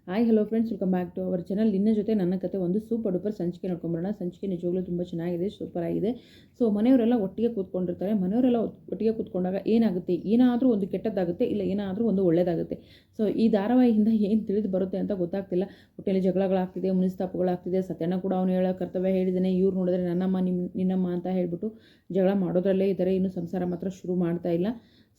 Hi hello friends, welcome back to our channel. ನಿನ್ನ ಜೊತೆ ನನ್ನ ಕತೆ ಒಂದು ಸೂಪರ್ ಡೂಪರ್ ಸಂಚಿಕೆ ನೋಡ್ಕೊಂಬರೋಣ. ಸಂಚಿಕೆ ನಿಜವಾಗ್ಲೂ ತುಂಬ ಚೆನ್ನಾಗಿದೆ, ಸೂಪರ್ ಆಗಿದೆ. ಸೊ ಮನೆಯವರೆಲ್ಲ ಒಟ್ಟಿಗೆ ಕೂತ್ಕೊಂಡಿರ್ತಾರೆ. ಮನೆಯವರೆಲ್ಲ ಒಟ್ಟಿಗೆ ಕೂತ್ಕೊಂಡಾಗ ಏನಾಗುತ್ತೆ, ಏನಾದರೂ ಒಂದು ಕೆಟ್ಟದ್ದಾಗುತ್ತೆ, ಇಲ್ಲ ಏನಾದರೂ ಒಂದು ಒಳ್ಳೆಯದಾಗುತ್ತೆ. ಸೊ ಈ ಧಾರಾವಾಹಿಯಿಂದ ಏನು ತಿಳಿದು ಬರುತ್ತೆ ಅಂತ ಗೊತ್ತಾಗ್ತಿಲ್ಲ. ಹೊಟ್ಟೆಯಲ್ಲಿ ಜಗಳಗಳಾಗ್ತಿದೆ, ಮನಸ್ತಾಪಗಳಾಗ್ತಿದೆ. ಸತ್ಯನ ಕೂಡ ಅವನು ಹೇಳೋ ಕರ್ತವ್ಯ ಹೇಳಿದ್ದಾನೆ. ಇವ್ರು ನೋಡಿದ್ರೆ ನನ್ನಮ್ಮ ನಿನ್ನಮ್ಮ ಅಂತ ಹೇಳ್ಬಿಟ್ಟು ಜಗಳ ಮಾಡೋದ್ರಲ್ಲೇ ಇದ್ದಾರೆ. ಇನ್ನು ಸಂಸಾರ ಮಾತ್ರ ಶುರು ಮಾಡ್ತಾ ಇಲ್ಲ.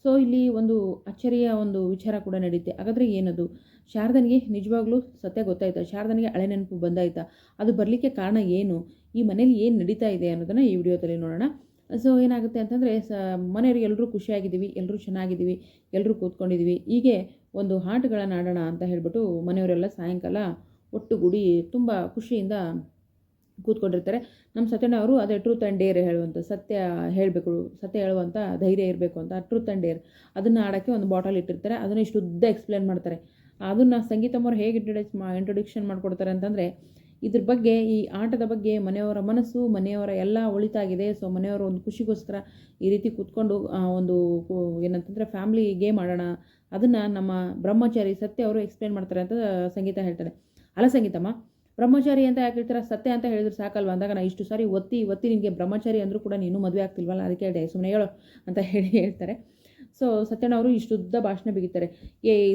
ಸೊ ಇಲ್ಲಿ ಒಂದು ಅಚ್ಚರಿಯ ಒಂದು ವಿಚಾರ ಕೂಡ ನಡೀತೆ. ಹಾಗಾದರೆ ಏನದು? ಶಾರದನಿಗೆ ನಿಜವಾಗ್ಲೂ ಸತ್ಯ ಗೊತ್ತಾಯ್ತಾ? ಶಾರದನಿಗೆ ಹಳೆ ನೆನಪು ಬಂದಾಯ್ತಾ? ಅದು ಬರಲಿಕ್ಕೆ ಕಾರಣ ಏನು? ಈ ಮನೇಲಿ ಏನು ನಡೀತಾ ಇದೆ ಅನ್ನೋದನ್ನು ಈ ವಿಡಿಯೋದಲ್ಲಿ ನೋಡೋಣ. ಸೊ ಏನಾಗುತ್ತೆ ಅಂತಂದರೆ, ಮನೆಯವರು ಎಲ್ಲರೂ ಖುಷಿಯಾಗಿದ್ದೀವಿ, ಎಲ್ಲರೂ ಚೆನ್ನಾಗಿದ್ದೀವಿ, ಎಲ್ಲರೂ ಕೂತ್ಕೊಂಡಿದ್ದೀವಿ. ಹೀಗೆ ಒಂದು ಹಾಡುಗಳನ್ನು ಆಡೋಣ ಅಂತ ಹೇಳ್ಬಿಟ್ಟು ಮನೆಯವರೆಲ್ಲ ಸಾಯಂಕಾಲ ಒಟ್ಟುಗೂಡಿ ತುಂಬ ಖುಷಿಯಿಂದ ಕೂತ್ಕೊಂಡಿರ್ತಾರೆ. ನಮ್ಮ ಸತ್ಯನವರು ಅದೇ ಟ್ರೂತ್ ಆ್ಯಂಡ್ ಡೇರ್ ಹೇಳುವಂಥ, ಸತ್ಯ ಹೇಳಬೇಕು, ಸತ್ಯ ಹೇಳುವಂಥ ಧೈರ್ಯ ಇರಬೇಕು ಅಂತ ಟ್ರೂತ್ ಆ್ಯಂಡ್ ಡೇರ್ ಅದನ್ನು ಆಡೋಕ್ಕೆ ಒಂದು ಬಾಟಲ್ ಇಟ್ಟಿರ್ತಾರೆ. ಅದನ್ನು ಇಷ್ಟು ಉದ್ದ ಎಕ್ಸ್ಪ್ಲೇನ್ ಮಾಡ್ತಾರೆ. ಅದನ್ನು ಸಂಗೀತಮ್ಮವ್ರು ಹೇಗೆ ಇಂಟ್ರೊಡಕ್ಷನ್ ಮಾಡಿಕೊಡ್ತಾರೆ ಅಂತಂದರೆ, ಇದ್ರ ಬಗ್ಗೆ, ಈ ಆಟದ ಬಗ್ಗೆ ಮನೆಯವರ ಮನಸ್ಸು, ಮನೆಯವರ ಎಲ್ಲ ಒಳಿತಾಗಿದೆ. ಸೊ ಮನೆಯವರು ಒಂದು ಖುಷಿಗೋಸ್ಕರ ಈ ರೀತಿ ಕೂತ್ಕೊಂಡು ಒಂದು ಏನಂತಂದರೆ ಫ್ಯಾಮಿಲಿ ಗೇಮ್ ಆಡೋಣ, ಅದನ್ನು ನಮ್ಮ ಬ್ರಹ್ಮಚಾರಿ ಸತ್ಯ ಅವರು ಎಕ್ಸ್ಪ್ಲೇನ್ ಮಾಡ್ತಾರೆ ಅಂತ ಸಂಗೀತ ಹೇಳ್ತಾರೆ. ಅಲ್ಲ ಸಂಗೀತಮ್ಮ, ಬ್ರಹ್ಮಚಾರಿ ಅಂತ ಯಾಕೆ ಹೇಳ್ತೀರಾ? ಸತ್ಯ ಅಂತ ಹೇಳಿದ್ರೆ ಸಾಕಲ್ವ ಅಂದಾಗ, ನಾನು ಇಷ್ಟು ಸಾರಿ ಒತ್ತಿ ನಿನಗೆ ಬ್ರಹ್ಮಚಾರಿ ಅಂದರೂ ಕೂಡ ನೀನು ಮದುವೆ ಆಗ್ತಿಲ್ವಲ್ಲ, ಅದಕ್ಕೆ ಹೇಳಿದೆ ಸುಮ್ಮನೆ ಹೇಳೋ ಅಂತ ಹೇಳ್ತಾರೆ. ಸೊ ಸತ್ಯನವರು ಇಷ್ಟುದ್ದ ಭಾಷಣ ಬಿಗಿತಾರೆ.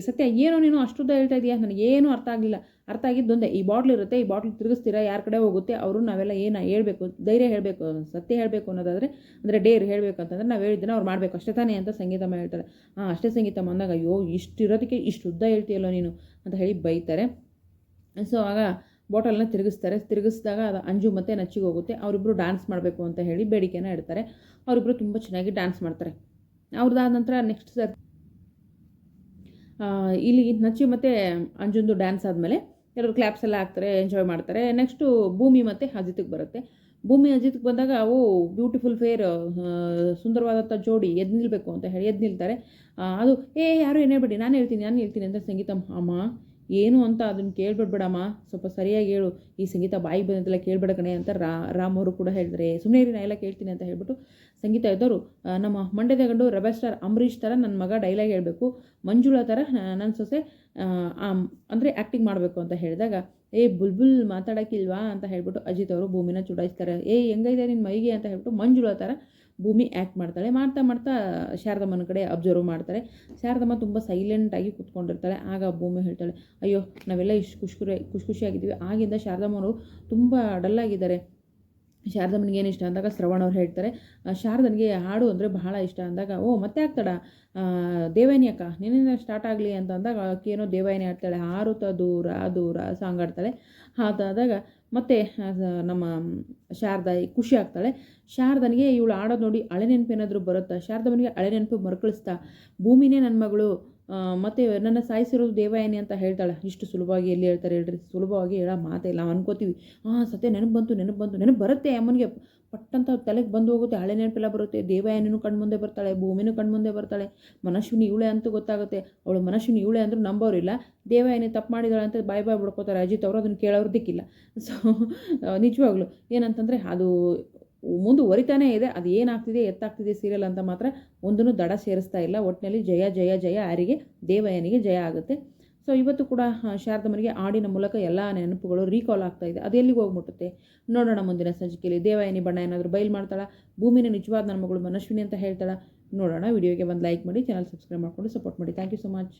ಸತ್ಯ, ಏನೋ ನೀನು ಅಷ್ಟುದ್ದ ಹೇಳ್ತಾ ಇದೆಯಾ? ನನಗೇನು ಅರ್ಥ ಆಗಲಿಲ್ಲ. ಅರ್ಥ ಆಗಿದ್ದೊಂದೇ, ಈ ಬಾಟ್ಲ್ ಇರುತ್ತೆ, ಈ ಬಾಟ್ಲ್ ತಿರುಗಿಸ್ತೀರಾ, ಯಾರ ಕಡೆ ಹೋಗುತ್ತೆ ಅವರು, ನಾವೆಲ್ಲ ಏನು ಹೇಳ್ಬೇಕು, ಧೈರ್ಯ ಹೇಳಬೇಕು, ಸತ್ಯ ಹೇಳಬೇಕು ಅನ್ನೋದಾದರೆ, ಅಂದರೆ ಡೇರ್ ಹೇಳಬೇಕು ಅಂತಂದರೆ ನಾವು ಹೇಳಿದ್ದನ್ನು ಅವ್ರು ಮಾಡಬೇಕು, ಅಷ್ಟೇ ತಾನೇ ಅಂತ ಸಂಗೀತಮ್ಮ ಹೇಳ್ತಾರೆ. ಅಷ್ಟೇ ಸಂಗೀತಮ್ಮ ಅಂದಾಗ, ಅಯ್ಯೋ ಇಷ್ಟಿರೋದಕ್ಕೆ ಇಷ್ಟು ಉದ್ದ ಹೇಳ್ತೀಯಲ್ಲೋ ನೀನು ಅಂತ ಹೇಳಿ ಬೈತಾರೆ. ಸೊ ಆಗ ಬಾಟಲ್ನ ತಿರುಗಿಸಿದಾಗ ಅದು ಅಂಜು ಮತ್ತು ನಚ್ಚಿಗೆ ಹೋಗುತ್ತೆ. ಅವರಿಬ್ಬರು ಡ್ಯಾನ್ಸ್ ಮಾಡಬೇಕು ಅಂತ ಹೇಳಿ ಬೇಡಿಕೆನ ಇಡ್ತಾರೆ. ಅವರಿಬ್ಬರು ತುಂಬ ಚೆನ್ನಾಗಿ ಡ್ಯಾನ್ಸ್ ಮಾಡ್ತಾರೆ. ಅವ್ರದ್ದಾದ ನಂತರ ನೆಕ್ಸ್ಟ್ ಇಲ್ಲಿ ನಚ್ಚಿ ಮತ್ತು ಅಂಜುಂದು ಡ್ಯಾನ್ಸ್ ಆದಮೇಲೆ ಎಲ್ಲರೂ ಕ್ಲಾಪ್ಸ್ ಎಲ್ಲ ಹಾಕ್ತಾರೆ, ಎಂಜಾಯ್ ಮಾಡ್ತಾರೆ. ನೆಕ್ಸ್ಟು ಭೂಮಿ ಮತ್ತು ಅಜಿತ್ಗೆ ಬರುತ್ತೆ. ಭೂಮಿ ಅಜಿತ್ಗೆ ಬಂದಾಗ, ಬ್ಯೂಟಿಫುಲ್ ಫೇರ್, ಸುಂದರವಾದಂಥ ಜೋಡಿ ಎದ್ದು ನಿಲ್ಲಬೇಕು ಅಂತ ಹೇಳಿ ಎದ್ದು ನಿಲ್ತಾರೆ. ಅದು ಯಾರು ಏನೇ ಬಿಡಿ, ನಾನು ಹೇಳ್ತೀನಿ ಅಂತ ಸಂಗೀತಮ್ಮ, ಅಮ್ಮ ಏನು ಅಂತ ಅದನ್ನು ಕೇಳ್ಬಿಡ್ಬೇಡಮ್ಮ, ಸ್ವಲ್ಪ ಸರಿಯಾಗಿ ಹೇಳು, ಈ ಸಂಗೀತ ಬಾಯಿಗೆ ಬಂದಿದ್ದೆಲ್ಲ ಕೇಳ್ಬೇಡ ಕಣೆ ಅಂತ ರಾಮ್ ಅವರು ಕೂಡ ಹೇಳ್ತಾರೆ. ಸುಮ್ಮನೆ ಇರಿ, ನಾನು ಎಲ್ಲ ಕೇಳ್ತೀನಿ ಅಂತ ಹೇಳ್ಬಿಟ್ಟು ಸಂಗೀತ ಇದ್ದವರು, ನಮ್ಮ ಮಂಡ್ಯದ ಗಂಡು ರೆಬೆಲ್ ಸ್ಟಾರ್ ಅಂಬರೀಷ್ ಥರ ನನ್ನ ಮಗ ಡೈಲಾಗ್ ಹೇಳಬೇಕು, ಮಂಜುಳಾ ಥರ ನನ್ನ ಸೊಸೆ ಅಂದರೆ ಆ್ಯಕ್ಟಿಂಗ್ ಮಾಡಬೇಕು ಅಂತ ಹೇಳಿದಾಗ, ಬುಲ್ಬುಲ್ ಮಾತಾಡೋಕ್ಕಿಲ್ವಾ ಅಂತ ಹೇಳ್ಬಿಟ್ಟು ಅಜಿತ್ ಅವರು ಭೂಮಿನ ಚುಡಾಯಿಸ್ತಾರೆ. ಹೆಂಗೈತೆ ನಿನ್ನ ಮೈಗೆ ಅಂತ ಹೇಳ್ಬಿಟ್ಟು ಮಂಜುಳಾ ಥರ ಭೂಮಿ ಆ್ಯಕ್ಟ್ ಮಾಡ್ತಾಳೆ. ಮಾಡ್ತಾ ಶಾರದಮ್ಮನ ಕಡೆ ಅಬ್ಸರ್ವ್ ಮಾಡ್ತಾರೆ. ಶಾರದಮ್ಮ ತುಂಬ ಸೈಲೆಂಟಾಗಿ ಕೂತ್ಕೊಂಡಿರ್ತಾಳೆ. ಆಗ ಭೂಮಿ ಹೇಳ್ತಾಳೆ, ಅಯ್ಯೋ ನಾವೆಲ್ಲ ಇಷ್ಟು ಖುಷಿಯಾಗಿದ್ದೀವಿ, ಆಗಿಂದ ಶಾರದಮ್ಮನವರು ತುಂಬ ಡಲ್ಲಾಗಿದ್ದಾರೆ. ಶಾರದಮ್ಮನಿಗೆ ಏನು ಇಷ್ಟ ಅಂದಾಗ ಶ್ರವಣ್ ಅವ್ರು ಹೇಳ್ತಾರೆ, ಶಾರದನಿಗೆ ಹಾಡು ಅಂದರೆ ಬಹಳ ಇಷ್ಟ ಅಂದಾಗ, ಮತ್ತೆ ಆಗ್ತಾಡ ದೇವಯಾನಿ ಅಕ್ಕ ನಿನ್ನಿಂದ ಸ್ಟಾರ್ಟ್ ಆಗಲಿ ಅಂತ ಅಂದಾಗ, ಏನೋ ದೇವಯಾನಿ ಆಡ್ತಾಳೆ, ಹಾರುತ್ತ ದೂರ ದೂರ ಸಾಂಗ್ ಆಡ್ತಾಳೆ. ಅದಾದಾಗ ಮತ್ತು ನಮ್ಮ ಶಾರದಾ ಖುಷಿ ಆಗ್ತಾಳೆ. ಶಾರದನಿಗೆ ಇವಳು ಆಡೋದು ನೋಡಿ ಹಳೆ ನೆನಪು ಏನಾದರೂ ಬರುತ್ತಾ? ಶಾರದಮ್ಮನಿಗೆ ಹಳೆ ನೆನಪು ಮರುಕಳಿಸ್ತಾ, ಭೂಮಿನೇ ನನ್ನ ಮಗಳು ಮತ್ತು ನನ್ನ ಸಾಯಿಸಿರೋದು ದೇವಯಾನಿ ಅಂತ ಹೇಳ್ತಾಳೆ. ಇಷ್ಟು ಸುಲಭವಾಗಿ ಎಲ್ಲಿ ಹೇಳ್ತಾರೆ ಹೇಳ್ರಿ? ಸುಲಭವಾಗಿ ಹೇಳೋ ಮಾತೇ ಇಲ್ಲ. ಅನ್ಕೋತೀವಿ, ಸತ್ಯ ನೆನಪು ಬರುತ್ತೆ ಅಮ್ಮನಿಗೆ, ಪಟ್ಟಂತ ತಲೆಗೆ ಬಂದು ಹೋಗುತ್ತೆ, ಹಳೆ ನೆನಪೆಲ್ಲ ಬರುತ್ತೆ. ದೇವಯಾನಿನೂ ಕಣ್ಮುಂದೆ ಬರ್ತಾಳೆ, ಭೂಮಿನೂ ಕಣ್ಮುಂದೆ ಬರ್ತಾಳೆ. ಮನಸ್ವಿನಿ ಇವಳೆ ಅಂತೂ ಗೊತ್ತಾಗುತ್ತೆ. ಅವಳು ಮನಸ್ವಿನಿ ಇವಳೆ ಅಂದರೂ ನಂಬೋರಿಲ್ಲ. ದೇವಯಾನಿ ತಪ್ಪು ಮಾಡಿದಾಳೆ ಅಂತ ಬಾಯ್ ಬಿಡ್ಕೋತಾರೆ ಅಜಿತ್ ಅವರು, ಅದನ್ನು ಕೇಳೋರು ದಿಕ್ಕಿಲ್ಲ. ಸೊ ನಿಜವಾಗ್ಲು ಏನಂತಂದರೆ, ಅದು ಮುಂದುವರಿತಾನೇ ಇದೆ. ಅದು ಏನಾಗ್ತಿದೆ ಎತ್ತಾಗ್ತಿದೆ ಸೀರಿಯಲ್ ಅಂತ ಮಾತ್ರ ಒಂದನ್ನು ದಡ ಸೇರಿಸ್ತಾ ಇಲ್ಲ. ಒಟ್ಟಿನಲ್ಲಿ ಜಯ ಜಯ ಜಯ ಯಾರಿಗೆ? ದೇವಯಾನಿಗೆ ಜಯ ಆಗುತ್ತೆ. ಸೊ ಇವತ್ತು ಕೂಡ ಶಾರದಮ್ಮನಿಗೆ ಹಾಡಿನ ಮೂಲಕ ಎಲ್ಲ ನೆನಪುಗಳು ರೀಕಾಲ್ ಆಗ್ತಾ ಇದೆ. ಅದು ಎಲ್ಲಿಗೆ ಹೋಗ್ಬಿಟ್ಟುತ್ತೆ ನೋಡೋಣ ಮುಂದಿನ ಸಂಚಿಕೆಯಲ್ಲಿ. ದೇವಯಾನಿ ಬಣ್ಣ ಏನಾದರೂ ಬಯಲು ಮಾಡ್ತಾಳ, ಭೂಮಿನ ನಿಜವಾದ ನನ್ನ ಮಗಳು ಮನಸ್ವಿನಿ ಅಂತ ಹೇಳ್ತಾಳ, ನೋಡೋಣ. ವಿಡಿಯೋಗೆ ಒಂದು ಲೈಕ್ ಮಾಡಿ, ಚಾನಲ್ ಸಬ್ಸ್ಕ್ರೈಬ್ ಮಾಡಿಕೊಂಡು ಸಪೋರ್ಟ್ ಮಾಡಿ. Thank you so much.